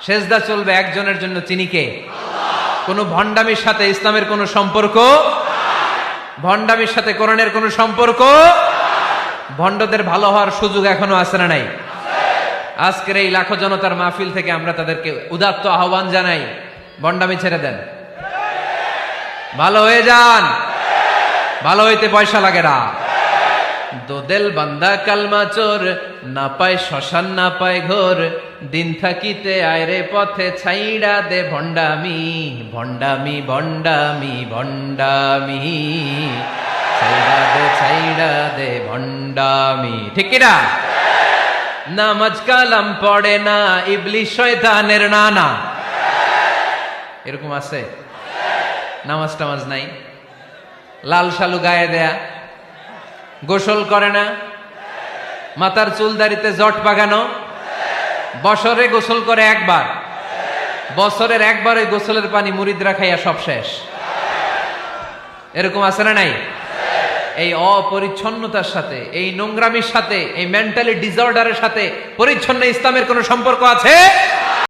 সেজদা চলবে একজনের জন্য, তিনি কে? কোন ভণ্ডামির সাথে ইসলামের কোন সম্পর্ক, ভণ্ডামির সাথে কোরআনের কোন সম্পর্ক। ভণ্ডদের ভালো হওয়ার সুযোগ এখনো আছে না নাই? আজকের এই লাখো জনতার মাহফিল থেকে আমরা তাদেরকে উদাত্ত আহ্বান জানাই, ভণ্ডামি ছেড়ে দেন, ভালো হয়ে যান। ভালো হইতে পয়সা লাগে না। দোদেল বান্দা কালমা চোর, না পায় শ্মশান না পায় ঘোর, দিন থাকিতে আয়রে পথে ছাইড়া দে ভণ্ডামি, ভণ্ডামি ভণ্ডামি ভণ্ডামি, ছাইড়া দে ভণ্ডামি। ঠিক কিনা? নামাজ কালাম পড়ে না, ইবলিশ শয়তানের নানা। এরকম আছে? নামাজ টামাজ নাই, লাল শালু গায়ে দেয়া, গোসল করে না, মাথার চুল দাড়িতে জট পাকানো, বছরে গোসল করে একবার, বছরের একবার ওই গোসলের পানি মুরিদরা খাইয়া সব শেষ। এরকম আছে না নাই? এই অপরিচ্ছন্নতার সাথে, এই নোংরামির সাথে, এই মেন্টালি ডিসঅর্ডারের সাথে পরিচ্ছন্ন ইসলামের কোন সম্পর্ক আছে?